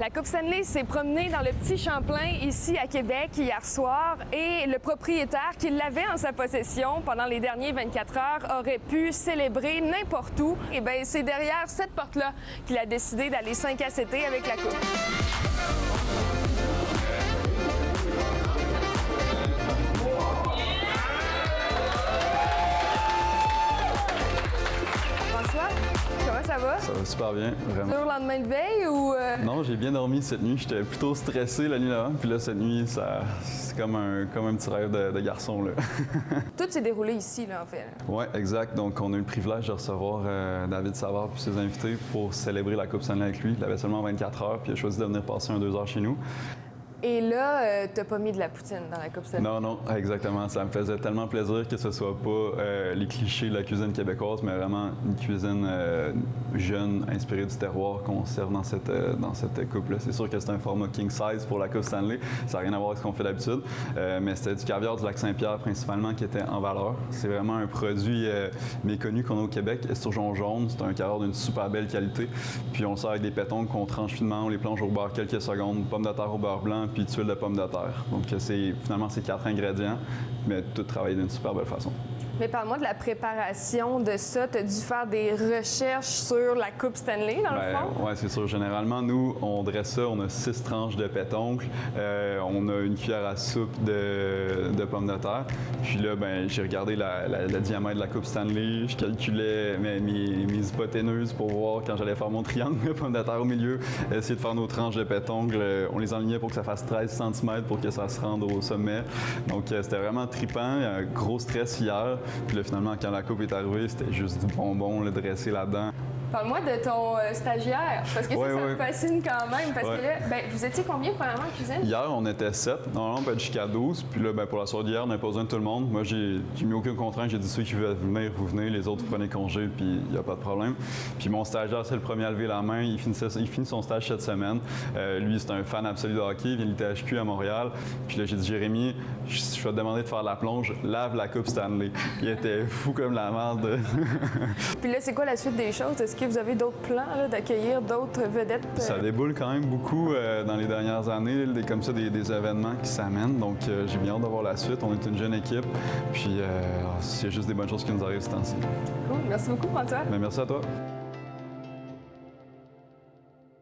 La Coupe Stanley s'est promenée dans le petit Champlain ici à Québec hier soir et le propriétaire qui l'avait en sa possession pendant les derniers 24 heures aurait pu célébrer n'importe où. Et bien, c'est derrière cette porte-là qu'il a décidé d'aller 5 à 7 avec la Coupe. François, comment ça va? Ça va super bien, vraiment. Toujours le lendemain de veille ou... Non, j'ai bien dormi cette nuit. J'étais plutôt stressé la nuit d'avant. Puis là, cette nuit, c'est comme un petit rêve de garçon, là. Tout s'est déroulé ici, là, en fait. Oui, exact. Donc, on a eu le privilège de recevoir David Savard puis ses invités pour célébrer la Coupe Stanley avec lui. Il avait seulement 24 heures, puis il a choisi de venir passer 2 heures chez nous. Et là, t'as pas mis de la poutine dans la Coupe Stanley? Non, exactement. Ça me faisait tellement plaisir que ce soit pas les clichés de la cuisine québécoise, mais vraiment une cuisine jeune, inspirée du terroir qu'on sert dans cette coupe-là. C'est sûr que c'est un format king size pour la Coupe Stanley. Ça n'a rien à voir avec ce qu'on fait d'habitude. Mais c'était du caviar du Lac-Saint-Pierre principalement qui était en valeur. C'est vraiment un produit méconnu qu'on a au Québec. Esturgeon jaune, c'est un caviar d'une super belle qualité. Puis on le sert avec des pétons qu'on tranche finement, on les plonge au beurre quelques secondes, pommes de terre au beurre blanc, puis tuile de pommes de terre. Donc finalement, c'est 4 ingrédients, mais tout travaillé d'une super belle façon. Mais parle-moi de la préparation de ça. Tu as dû faire des recherches sur la Coupe Stanley, dans le fond? Oui, c'est sûr. Généralement, nous, on dresse ça. On a 6 tranches de pétoncle. On a une cuillère à soupe de pommes de terre. Puis là, j'ai regardé le diamètre de la Coupe Stanley. Je calculais mes hypoténeuses pour voir quand j'allais faire mon triangle de pommes de terre au milieu. Essayer de faire nos tranches de pétoncle. On les enlignait pour que ça fasse 13 cm pour que ça se rende au sommet. Donc, c'était vraiment trippant. Un gros stress hier. Puis là, finalement, quand la coupe est arrivée, c'était juste du bonbon le dressé là-dedans. Parle-moi de ton stagiaire, parce que ça me fascine quand même. Parce que là, vous étiez combien premièrement en cuisine? Hier, on était 7. Normalement, on peut être jusqu'à 12. Puis là, pour la soirée d'hier, on n'a pas besoin de tout le monde. Moi, j'ai mis aucune contrainte. J'ai dit ceux qui veulent venir, vous venez. Les autres, vous prenez congé, puis il n'y a pas de problème. Puis mon stagiaire, c'est le premier à lever la main. Il finit son stage cette semaine. Lui, c'est un fan absolu de hockey. Il vient de l'ITHQ à Montréal. Puis là, j'ai dit, Jérémy, je vais te demander de faire la plonge. Lave la Coupe Stanley. Il était fou comme la merde. Puis là, c'est quoi la suite des choses? Est-ce que vous avez d'autres plans d'accueillir d'autres vedettes? Ça déboule quand même beaucoup dans les dernières années, comme ça, des événements qui s'amènent. Donc, j'ai bien hâte de voir la suite. On est une jeune équipe. Puis, il y a juste des bonnes choses qui nous arrivent ce temps-ci. Cool. Merci beaucoup, François. Merci à toi.